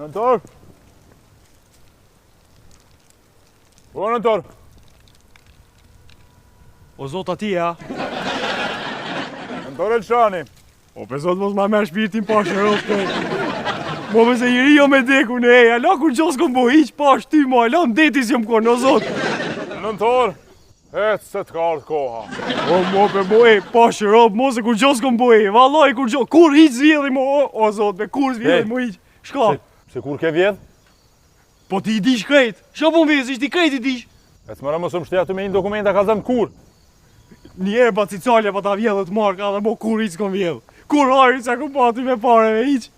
Nëntor? O, nëntor? O zot atia. Nëntor Elshani. O pe zot mos ma merr shpirtin pa shërop te. Mo me se jiri jo me deku ne, ala kur gjos kom bo hiq pa shty mo, ala në detis jom kon, o zot. Nëntor, ecë se t'ka ardhë koha. O mo pe bo pa shërop, mo se kur gjos kom bo vallaj kur gjos, kur hiq zvidhi mo, o zot, me kur zvidhi mo hiq. Shka? Se kur ke vjedh? Po ti i dish krejt, shka po më vjes, ishti krejt i dish. E të mëra mësë më shtetu me një dokumenta ka zëmë kur? Njerë pa cicalja pa ta vjedhët marka dhe mo kur hiq s'kom vjedh. Kur harit sa kom pati me pare me hiq.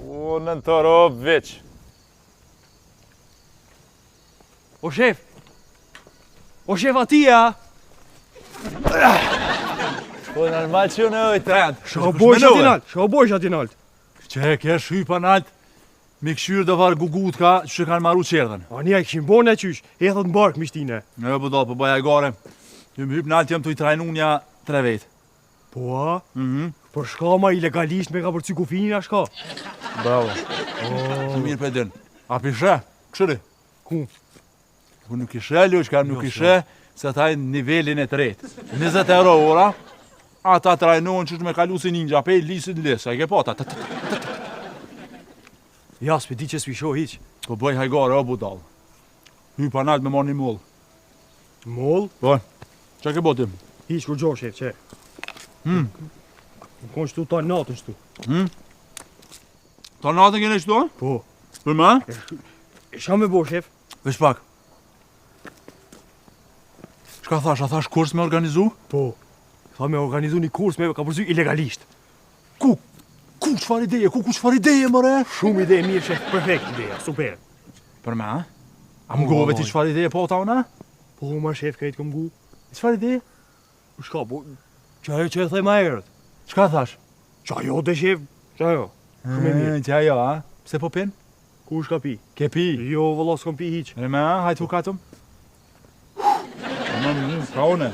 O, nëntor, o, veç. O shef. O shef atia. Po, normal që ju në ojtë rend. Shka bojsh ati nalt, shka bojsh ati nalt. Që ke shypa nalt, mi këshyrë dhe varë gugut ka që kanë maru qerdhen. Anja i këshim bone qysh, ethët në bark mishtine. Në budal, po baja gare. Ju më hyp nalt jam të i trajnunja 3 vetë. Po a? Por shka ma ilegalisht me ka përcy kufinin a shka? Bravo. Që mirë për din. A pishe? Këshëri? Ku? Po nuk ishe, Luqka, nuk ishe, se taj nivelin e tretë. 20 euro ora, ata trajnojnë që me kalu si ninja, pe lisit lisë, a ke pata. Ja, s'pe di që s'pi shoh hiq. Po bëj hajgare, o budal. Hypa nalt me marrë një moll. Moll? Po, që ke botim? Hiq kur gjosh shef, që? Në konë qëtu ta natën qëtu. Ta natën kene qëtu? Po. Për me? E shka me bo shef? Vesh pak. Shka thash, a thash kurs me organizu? Po. Tha me organizu një kurs me ka përcy ilegalisht. Ku qëfar ideje, ku qëfar ideje, mëre? Shumë ide mirë shef, perfekt ideja, super. Për me, a më gove ti qëfar ideje po ta una? Po ma shef krejt këm gu. Qëfar ideje? Shka, po, që ajo që e thej ma erët. Qka thash? Qa jo dhe shef, qa jo. Shumë e mirë. Qa jo, a? Pse po pin? Ku shka pi? Ke pi? Jo, vëllo s'kom pi hiq. E me, hajtë u katëm? Ka une.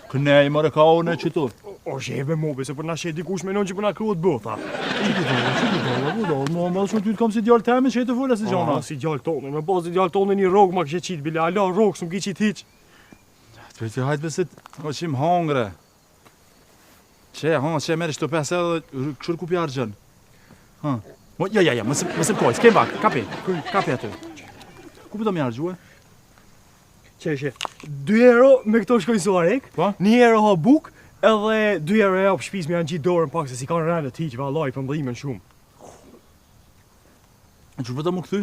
Kënej, mëre, ka une që tu. O shef me mobe, se për na shet dikush menon që për na kryot bëtha. Më shumë ty të kam si djallë teme që e të fulla si gjona. Si djallë tonë, me pas si djallë tonë një rogë ma kështë qitë bile, ala rogë, s'm ki qitë hiq. Të për të hajtë besit, o qim hangre. Që e meri shto 5 edhe këshur kupi argjën. Ja, mësëm kojë, s'kem vak, kapi aty. Ku për do mi argjue? Që shef, 2 euro me këto shkojnë suarek, 1 euro ha buk, edhe 2 euro ja për shpis me janë gjitë dorën pak se si kanë rrënët hiq, valaj, për mbëdhimen shumë. Që për të më këthy?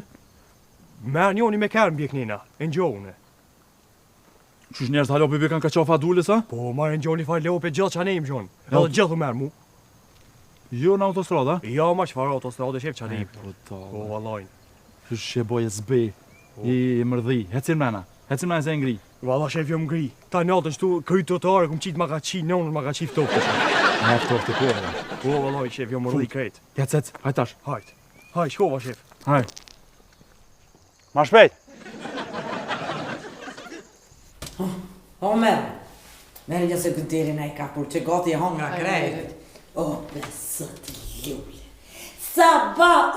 Merë njoni me kërë mbjeknina, e njohune. Qysh njerës të halopi kanë ka qafa dule, sa? Po, marë njoni fa leope gjithë që anem gjonë, edhe gjithë merë mu. Jo në autostrada? Ja, ma që farë autostrada shef që anem. Po, valajnë. Qysh që boje zbe, i mërdhi, hecin mena se ngri. Valla shef jo më ngri. Ta natën shtu kryt trotuare kum qitë ma ka qi, nënën ma ka qi ftoftë. Ma ftoftë po. Po, vallaj shef jo më rri krejt. Hec, hajt tash. Hajt, shkova shef. Hajt. Ma shpejt. Homer, merë një sekundërin e ka kur që gati e hongra krejt. O, besët ljullë. Sabah,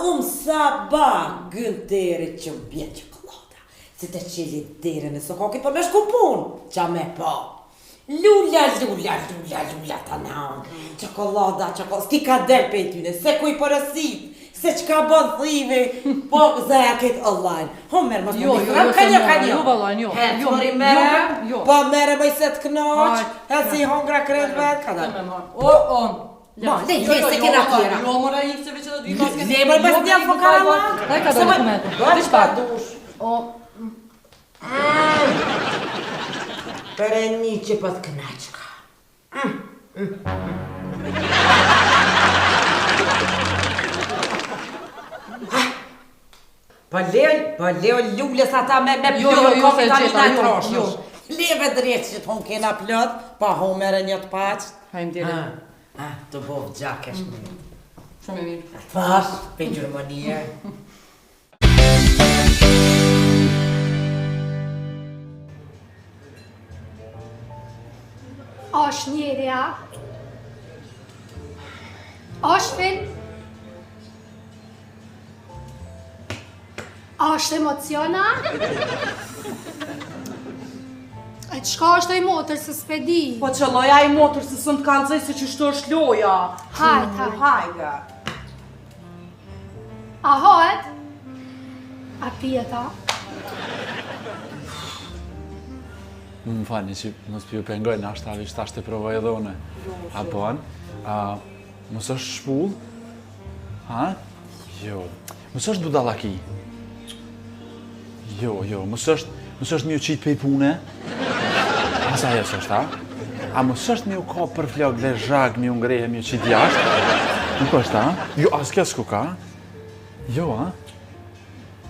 gënderi që mbje qokolada. Se të qili dere në sokoki për me shku pun. Qa me po. Lulla ta naun. Qokolada, s'ki ka del pe tyne, se kuj përësit. Se qka bën thivi, po zaja këtë online. Homer, mos më bifram, ka një. Jo, vallaj, jo. He, të mori mere, po mere mëj se të knoq, he si hongra kretë vetë, ka da. On. Ma, lej, se kena tjera. Jo, mora i se veqe dhe dy basket. Lemër bës një fo karaman. Daj ka do dokumentu. Dish pa dush. Për e një që për të knaqka. Pa leo lullës ata me plurë kofi ta një të troshës. Leve drejtë që të hon kena plët, pa homere një të paqët. Hajmë dire. Të bovë gjakesh më. Shumë e mirë. Fash, për Gjermanie. Është njeri, a? Është fin? është emociona? E qka është e motër se s'pe di? Po që loja i motër se së më të kalëzaj se që shto është loja. Hajde. Hajde. A hoet? A pjeta? Më falni që mos pju pengoj, në ashtë avi shtash të provoj edhe une. A bon? Mos është shpull? Ha? Jo. Mos është budallaki? Jo, mos është mi u qitë pej pune? Asa jes është, ha? A mos është mi u ka për flok dhe zhag, mi u ngrehe, mi u qitë jashtë? Nuk është, ha? Jo, as kja s'ku ka? Jo, ha?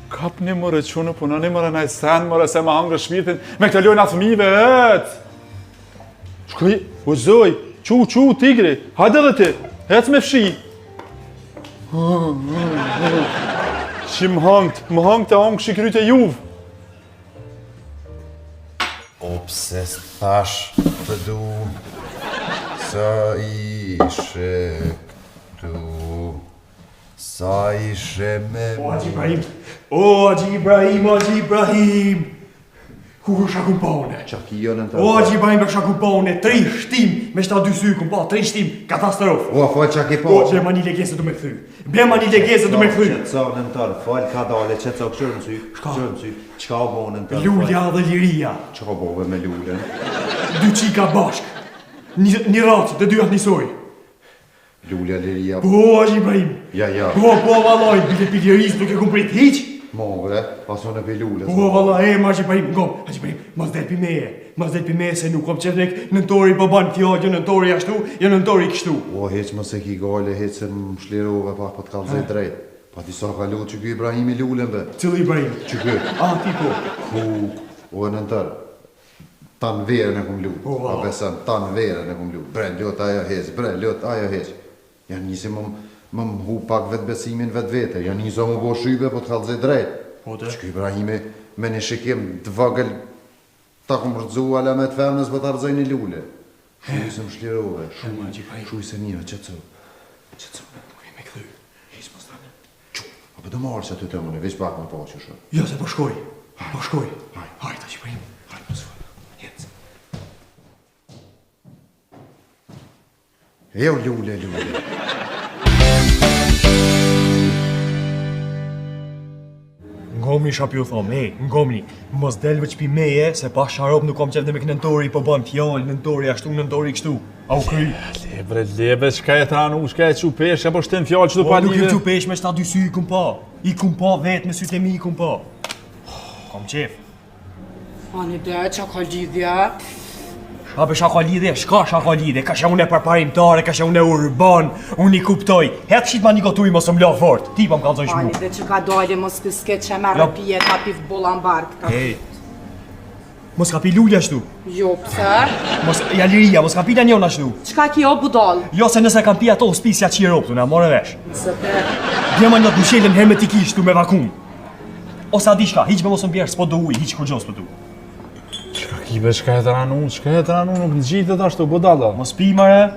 Kap një mërë qunë, puna një mërë najtë sen, mërë se ma hangre shpirtin, me këtë lojnë atë fëmive, Shkoj, o zoj, qu, tigri, hajde dhe ti, hec me fshi. Që më hangë të hangë shikryt e juvë. O pse s'thash të du, sa ishe këtu, sa ishe me O, Haji Ibrahim, ku shaku pone? Qaki jo në të... O, Haji Ibrahim për shaku pone, 3 shtim, me 7 sy ku pa, 3 shtim, katastrofë. O, fal qaki po. O, që ma një legese du me këthy. Bema një legese du me këthy. Qetëso në në tërë, fal ka dale, qetëso këshërë në sy, këshërë në sy. Qka o bo në në tërë? Lulja dhe liria. Qa o bove me lullën? 2 qika bashk. Një racë, të dyat njësoj. Lullja liria... Po, Haji Ibrahim. Ja. Po, valaj, bile piljeris nuk e kom prit hiq. More, paso në pe lullë. Po, valaj, Haji Ibrahim, Haji Ibrahim, mos del pi meje. Mos del pi meje se nuk kom qef nek nëntori po ban fjall, jo nëntori ashtu, jo nëntori kështu. O, heq më se ki gale, heq se më shlirove pa të kalzej drejt. Pa ti sa ka lullë që ky Ibrahimi lullën be. Cili Ibrahim? Që ky? A, ti po. O, në tërë. Tanë verën e kum lullë. Po, A besan, tanë verën e kum lullë. Bre, lot ajo heq, Janë njësi më hu pak vetë besimin vetë vete. Janë njëso më bo shybe, po të kalzej drejt. Po të? Që ky Ibrahimi me një shikim të vogël ta kum rëdzu ala me të femnës po të arzoj një lullë. Shuj se më shlirove, shuj se një, qëtëso. Nuk e me këthy. Hisë më stane. A për të marrë që aty të mëne, veç pak më po që shë. Jo, se po shkoj. Hajt, Haji Ibrahim. Hajt, mos fërë. Jetës. Jo, lullë. Ngomni shapju thom, ngomni, mos del veç pi meje, se pa sharop nuk kom qef dhe me kënëntori, po ban fjall, nëntori ashtu, nëntori kështu. A u kry? Lebe, shka e tranu, shka e qupesh, apo shtem fjallë që do pa Nuk live? ju qupesh me 7 sy i kum pa. I kum pa vetë me sytë e mi i kum pa. Kom qef. Ani dhe, që ka lidhja? A për shaka lidhe, shka shaka lidhe, ka shë une përparimtare, ka shë une urban, unë i kuptoj. Hetë shqit ma një gotuj mos më la fort, ti pa më kalzoj shmu. Ani dhe që ka dalje mos pisket që merë pije ka pif bolan barkë. Mos ka pi lullja ashtu, Jo, pse? mos ja liria, mos ka pi njën ashtu. Qka ki o budal? Jo se nëse kam pi ato spisja që i roptu, na more vesh. Se te... Djema njët mëshelen hermetikisht tu me vakum. Ose a di shka, hiq me mos më bjerë, s'po do uj, hiq kur gjo s'po du. Kibe, shka e tranu, nuk në gjitët ashtu, budalla. Mos pi mare.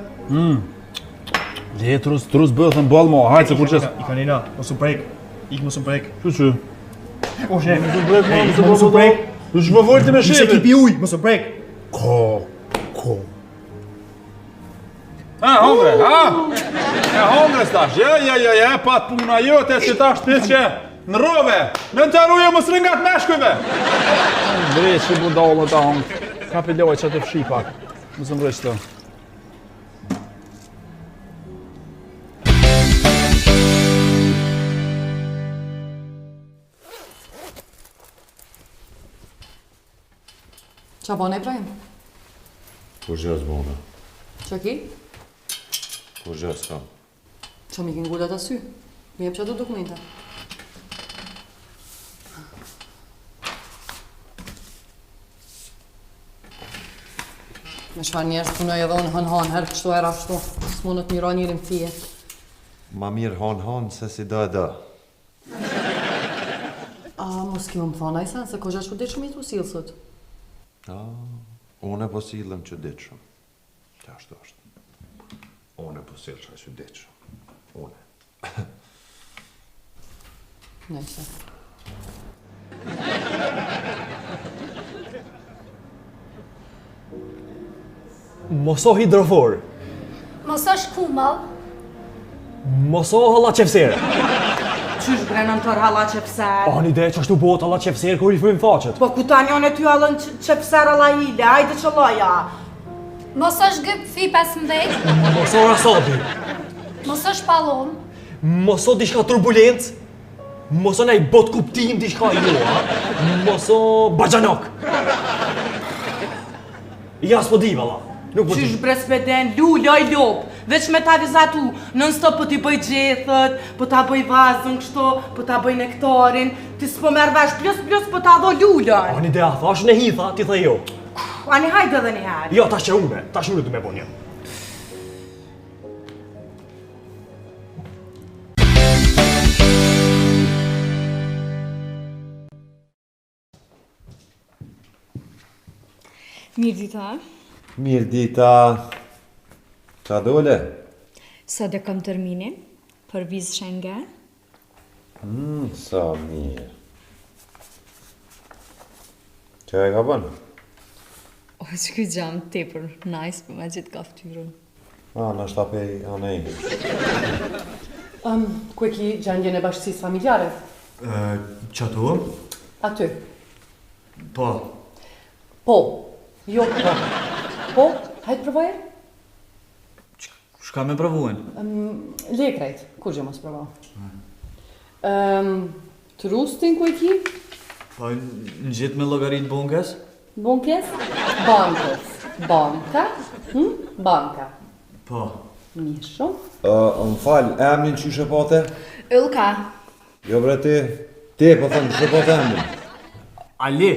Le, trus bëthën ballë mo, hajtë se kur qes... I kanina, mos më prek, ik mos më prek. Që? O shef, Mos u prek. Ju që më vojtë me Nise shepe. ki pi uj, mos më prek. Ko. Hongre, E hongre stash, ja, pat puna jote që ta shpit që në rove, në të ruje më sringat meshkujve. Vrej që budallë ta hongre, ka për loj që të fshi pak, më së mrej që të. Qa bane, Ibrahim? Kur gjës bona, Qa ki? kur gjës kam. Qa mi kënë gullat asy? Mi jep që do dokumente. Me shfar njerës punoj edhe unë hën herë kështu era ashtu. S'monët mira njërim fije. Ma mirë han se si da. A, mos ki më thona i sen, se ko gjash ku ditë shumë i të usilë sot. Unë e po sillem që ditë shumë. Që ashtu është. Unë e po sillem që ditë shumë. Unë. Nejse. Mos o hidrofor. Mos është kumall. Mos o halla qefsere. Qysh brenën tër halla qepser? Pa një ide që ashtu bëhet halla qefsere kur i frim faqet. Po ku tani on e ty hallën qepser alla hile, hajde qëlloja. Mos është GP 15. Mos o rasadi. Mos është pallon. Mos o diçka turbulencë. Mos o nej bot kuptim diçka jo, ha? Mos o bajanok. Ja s'po di valla. Nuk po di. Qysh bre speden, lulloj lop, veç me ta vizatu, nën stop po t'i bëj gjethët, po ta bëj vazën kështu, po ta bëj nektarin, ti s'po merr vesh plus po ta dho lulloj. Ani ide a thash në hitha, ti the jo. Ani hajde edhe një herë. Jo, tash që une du me bo një. Mirë dita. Mirë dita. Qa dole? Sot e kam terminin për vizë Schengen. Sa mirë. Qa e ka bënë? O, që këtë gjamë tepër, nice, për me gjithë ka ftyrën. Në shtapej anë e. Ku e ki gjendjen e bashkësisë familjare? Qa tu? Aty. Po. Po. Jo, po. Po, hajtë provoje? Shka me provuen? Lekrejt, kur gjë mos provo. Trustin ku e ki? Po, në gjithë me llogarit bunkes? Bunkes? Bankes. Banka? Banka. Po. Mirë shumë. Më falë, emnin që shëpote? Ylka. Jo bre ti. Ti, po thëmë, shëpote emnin. Ali.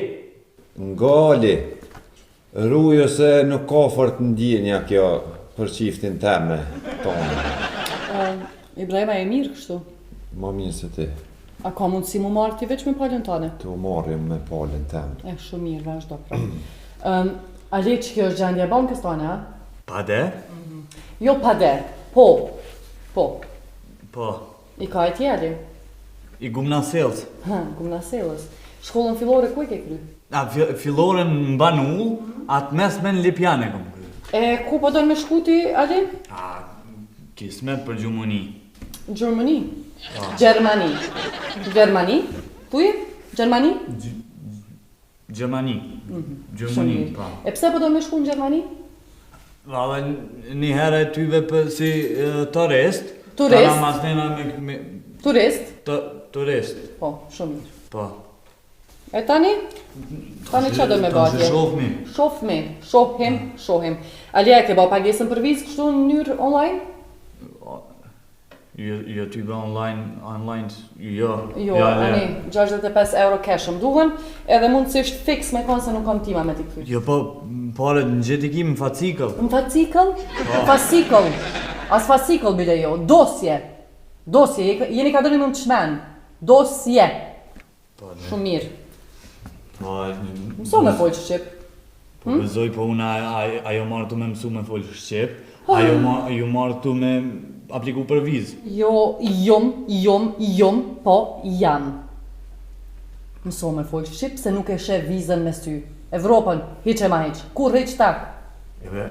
Nga Ali. Rujë se nuk ka fort ndjenja kjo për qiftin teme tonë. Ibrahima e mirë kështu. Ma mirë se ti. A ka mundësi mu marrë ti veç me palën tane? Të u marrim me palën teme. E, shumë mirë, vazhdo pra. Ali që kjo është gjendje e bankës tane, a? Pa de? Jo pa de, po. Po. Po. I ka e tjeli? I gumna sales. Gumna selës. Shkollën fillore ku e ke kry? Filloren në Banull, atë mesme në Lipjane kom kry. E, ku po dojnë me shkuti, Ali? Kismet për Gjumoni. Gjermani? Gjermani. Gjermani? Tuje? Gjermani? Gjermani. Gjermani, pa. E pse po dojnë me shku në Gjermani? Valla, një herë e tyve për si turist. Turist? Tara masnena me... Turist? Turist. Po, shumë mirë. Po. E tani? Tani qa do me Tanë batje? shohmi. Shohim. Alja e ke ba pagesën për vizë kështu në njërë online? Jo ty be online, jo. Jo, ani, 65 euro cash më duhen, edhe mundësisht fix me konë se nuk kam tima me t'i këthy. Jo, po, pare në gjithë i kim në facikëll. Në facikëll? Facikëll. As facikëll bile jo, dosje. Dosje, jeni ka dërni më më të shmen. Dosje. Shumë mirë. Mëso me folë Shqip. Po bezoj, po unë ajo marrë tu me mësu me folë Shqip, ajo marrë tu me apliku për vizë. Jo, po jam. Mëso me folë Shqip se nuk e shef vizën me sy. Evropën, hiq e ma hiq. Kur hiq tak? Ebe,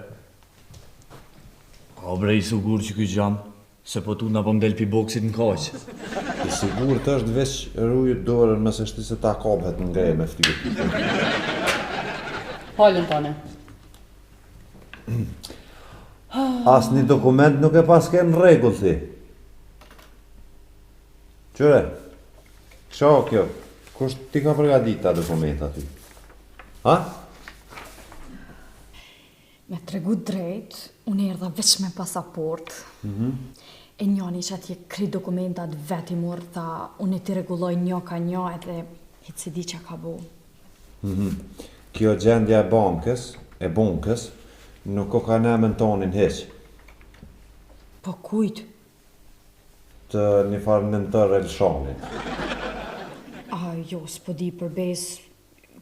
ka bre i sugur që këj gjamë, se po tu nga po mdel pi boksit në kaqë. I sigur të është veç rujët dorën mëse shti se ta kophet në ngrej me ftyrë. Halën tane. As një dokument nuk e pas ke në regull ti. Qëre, kësha o kjo, kush ti ka përgadit ta dokument aty? Ha? Me tregu drejt, unë erdha veç me pasaport. E njani që atje kri dokumentat veti mërë, tha unë ti regulloj një ka një edhe hitë se di që ka bu. Kjo gjendja e bunkës, nuk o ka nemen tonin heq. Po kujt? Të një farë nëntër Elshanit. Jo, s'po di për bes,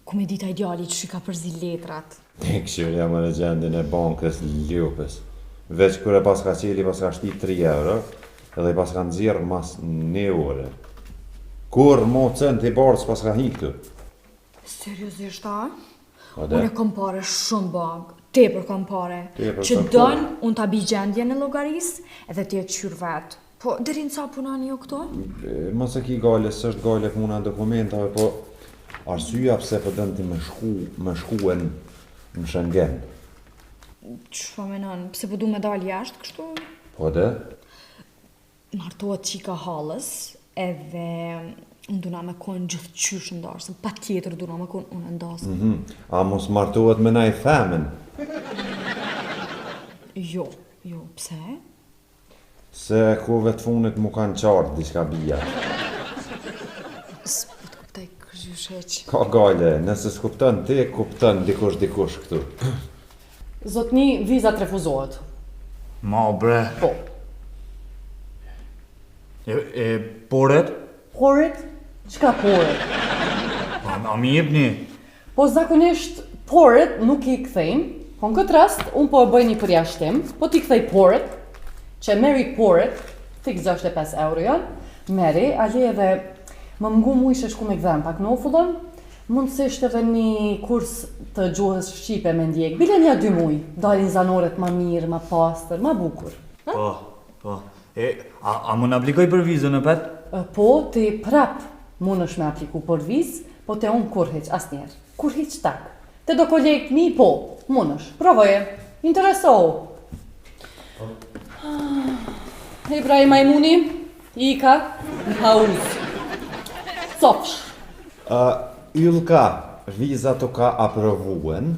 ku me dita ideali që ka përzi letrat. E këshirja më në gjendin e bankës ljupës. Veç kër e pas ka qeli, pas ka shti 3 euro, edhe i pas ka nëzirë mas 1 ore. Kur mocën të i bardhë s'pas ka hi këtu? Seriozisht, a? Po dhe. Unë e kom pare shumë bag, tepër kom pare. Tepër Që sa dën, unë ta bi gjendje në llogarisë edhe ti e qyr vetë. Po, deri në sa punani jo këto? Mos e ki gale, s'është gale puna në dokumentave, po arsyeja pse po dën ti me shkuen në Schengen. Ç'po menon, pse po du me dal jashtë kështu? Po dhe? Martohet qika hallës, edhe unë duna me konë gjithë qysh ndarësën, pa tjetër duna me konë unë ndasën. A mos martohet me naj femen? Jo, pse? Se kove të funit mu kanë qartë diçka bija. S'po të kuptaj kërgjysh heq. Ka gale, nëse s'kupton ti, kupton dikush këtu. Zotni, vizat refuzohet. Ma bre. Po. Poret? Poret? Çka poret? A mi jepni? Po zakonisht poret nuk i kthejmë. Po në këtë rast, unë po e bëj një përjashtim, po ti kthej poret, që meri poret, fix 65 euro janë, meri, ali edhe më mgu mu ishe shku me gdhem pak në ofullon, mundësisht edhe një kurs të gjuhës shqipe me ndjek, bile një 2 muj, dalin zanoret ma mirë, ma pastër, ma bukur. Po. A më në aplikoj për vizën e pet? Po, ti prap mund është me apliku për vizë, po te unë kur heq, asnjerë. Kur heq tak. Te do kolegët mi, po, mund është. Provoje, interesohu. Ibrahim Majmuni, Ika, në hauz. Cofsh. Ylka, viza të ka aprovuen,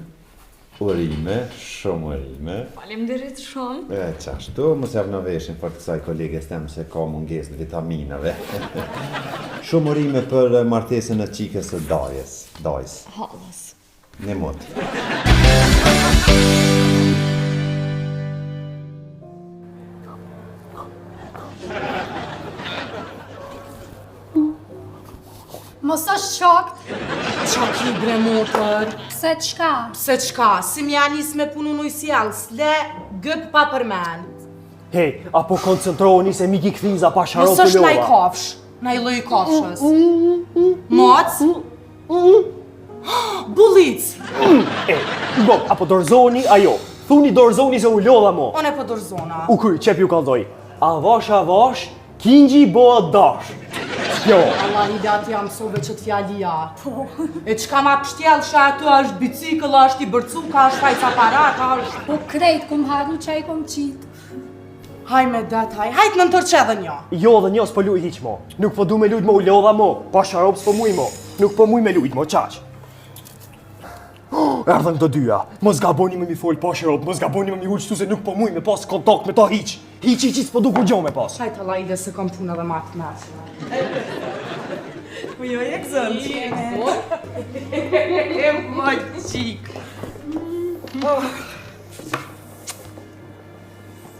urime, shumë urime. Faleminderit shumë. Qashtu, mos javë në veshin për kësaj koleges tem se ka munges të vitaminave. Shumë urime për martesën e qikës së dajës. Hallës. Një mot. Mos është shokt. Qaki bre motër. Pse çka? Se qka, si mja nis me punu nuj sjallës, le gëp pa përmend. Hej, apo koncentroheni se mi ki këthiza pa sharon Mos të është naj lova. kafsh, naj loj kafshës. Moc? Bulic! Apo dorëzoni ajo. Thuni dorëzoni se u lodha mo. One po dorzona. U kry, qep ju kaldoj. Avash, kingji boa dash. Jo. Allah i dati jam sove që të fjalia. E qka ma pështjellësha aty është bicikl, është i bërcuka, është fajca aparat, është... Po krejt kum harru që i kom qitë. Haj me det, hajt në tërqe dhe njo. Jo dhe njo s'po luj hiq mo. Nuk po du me lujt mo u lodha mo. Pa sharop s'po muj mo. Nuk po muj me lujt mo, qaq. Erdhen këto dyja. Mos gaboni me mi fol pa sharop, mos gaboni me mi uq tu se nuk po muj me pas kontakt me ta hiq. Hiq, s'po du kur gjo me pas. Hajt Allah i dhe se kom puna dhe matë mërë. Po jo e këzën. E më qik.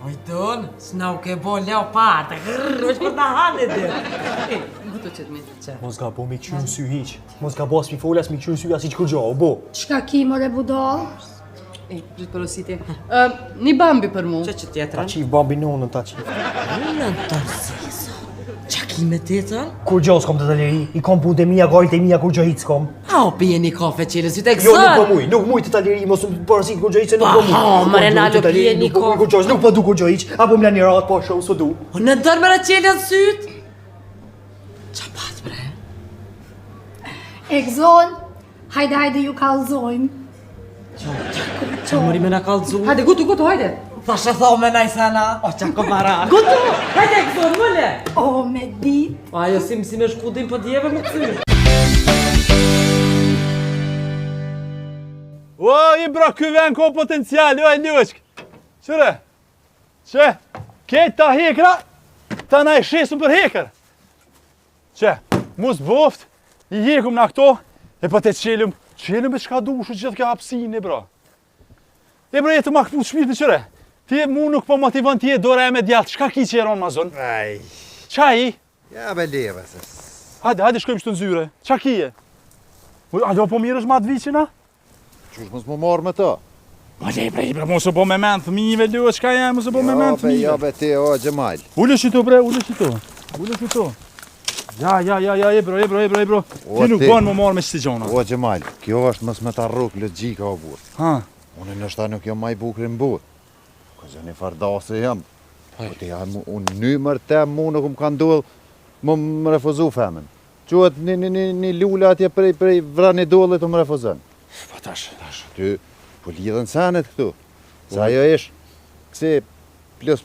Ojton, s'na u ke bo leopard, është për të hanë dhe. Guto që t'mi të që. Mos gabo mi qyrë në sy hiq. Mos gabo as mi folas mi qyrë në sy as i që kur gjo, o bo. Çka ki more budall? Gjithë përositi. Një bambi për mu. Që tjetërën? Ta qif bambi nonën, ta qif. Nonën të nësisa. Qa ki me tjetën? Kur gjo s'kom të taleri, i kom punë të mija, gajt e mija kur gjo hiq s'kom. A o pije një kafe qeles, ju të Jo, nuk po muj të taleri, mos më përësit kur gjo hiq se nuk po muj. Aha, mare nalo pije një kafe. Nuk po du kur gjo hiq, apo më lani rahat, po shumë s'o du. O në dërë mërë qeles syt? Qa pat bre? Egzon, hajde ju kallzojmë. Qa mëri me në kalëzu? Hajde, gutu, hajde. Thash e thome na i sana, o qa komara. Gutu, hajde e këzor, mëlle. O, me dit. Ajo si me shkudin po djeve me ty. O, i bra, ky ven ko potencial, o e ljushk. Qëre? Që? Ketë ta hekra, ta na e shesëm për hekër. Që? Mus boft, i jekum në këto, e pa te qelëm e shka dushu gjithë ka hapsine, bra. E bra, jetë ma këpu shmirë të qëre. Ti mu nuk po motivon ti e dore e me djallë, shka ki që e ronë ma zonë? Aj. Qa i? Ja be leva se. Hajde shkojmë shtë në zyre. Qa ki e? A do po mirë është ma të vicina? Qush mos më marrë me ta? Ma le bre, mos e bo me men fëmijëve lëhet, shka mos e bo me men fëmijëve. Ja be te o gjemajl. Ullë shitu bre, ullë shitu. Ja, ebro. Ti nuk bën më marrë me qëti gjona. O Gjemal, kjo është mos me ta rruk logjika o burr. Ha. Unë nështë nuk jam maj bukri në botë. Këzë një fardase jam. Po të jam, unë numër tem mu nuk më ka ndodhë më refuzu femen. Quhet një lula atje prej vrani dollit të më refuzën. Po tash. Ty, po lidhen senet këtu. Sa ajo ish, kësi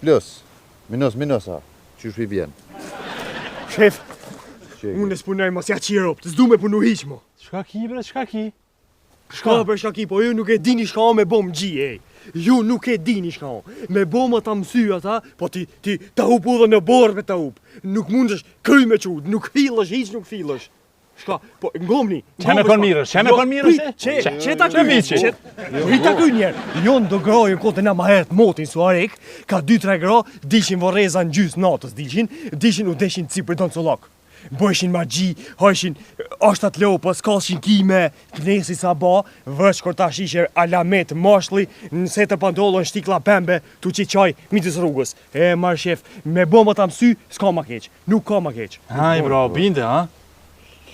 plus, minus, qysh pi bjen. Shef, unë e s'punoj mos ja qirop, të s'du me punu hiq mo. Shka ki? Shka për shka ki, po ju nuk e dini shka me bom gji, Ju nuk e dini shka me bom ta mësy ata, po ti ta hupu dhe në borë me ta hup. Nuk mundesh kry me qud, nuk hillësh, hiq nuk fillësh. Shka, po ngomni. Që me kon mirësh? Që ta kry? I ta kry njerë. Jon do grojën kote na ma herët motin suarek, ka 2-3 gro, dishin vorreza në gjys natës dishin u deshin cipër don solok. Bëjshin magji, hajshin ashtat lopës, kalshin kime, knesi sa ba, vëç kur ta shisher alamet mashli, nëse të pandollon shtikla pembe, tu qi qaj midis rrugës. Marr shef, me bomba ta mësy, s'ka ma keq, nuk ka ma keq. Haj bro, binde, ha?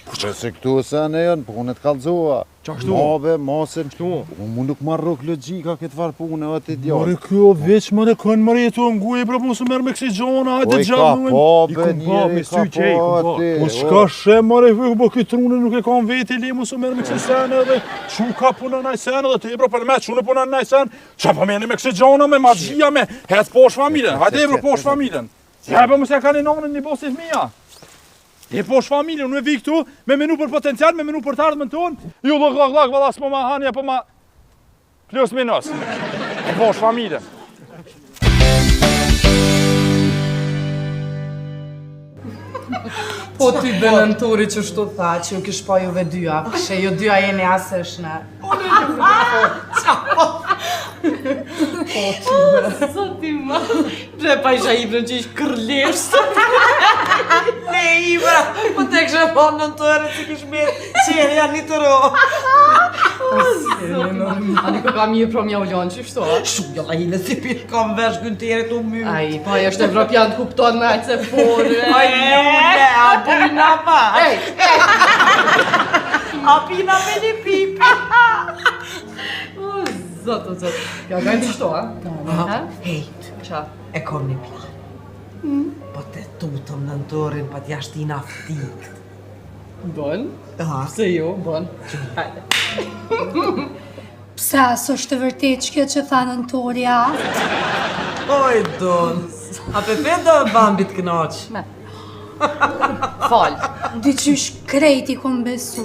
Që se këtu e sene janë, po unë e t'kallzoha. Qashtu? Mabe, masen, unë nuk marrë rrok logjika këtë farë pune, o të idiot. Mare kjo veç mëre kënë mëre jetu më bro, po mësë merë me kësi gjona, hajtë i ka pabe, njeri ka pabe. Po s'ka shem mëre, po këtë trune nuk e kam veti, le mësë merë me kësi sene dhe që ka puna naj sene dhe te bro, për me që në puna naj sene, që pa meni me kësi gjona, me magjia, me hetë posh familjen, hajtë bro posh familjen. Ja, po mësë e ka një nonën një bosit mija. E posh familjen, unë e vi këtu, me menu për potencial, me menu për të ardhmen tonë. Ju lëk, valla s'po ma hanja, po ma plus minus. E posh familjen. Po ty benënturi që shtu tha, që ju kish pa juve dyja, këshe ju dyja jeni asëshne. Po ty be. Zoti ma, pre pa isha Ibra që ish kërlesht. Ne Ibra, po te kështë pa nëntore që kish me qenja një të ro. A niko ka mirë pro mja ullon që shto? Shumë la hile si pitë kam vesh gënterit u mjë. Ai, pa e është evropian të kupton me aqë se forë. Ai, lule, a pina pa. A pina me një pipi. Zot. Ja gajnë të shto, a? Hej, Qa? e kom një plan. Po te tutëm në nëtorin pa t'ja shtina ftit. Bon? Se jo, bon. Pse, s'është të vërtet që kjo që tha nëntorja? Oj, Don, a Pepe do bambit knaq? Fal. Diqysh krejti kom besu.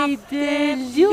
Ai, delju!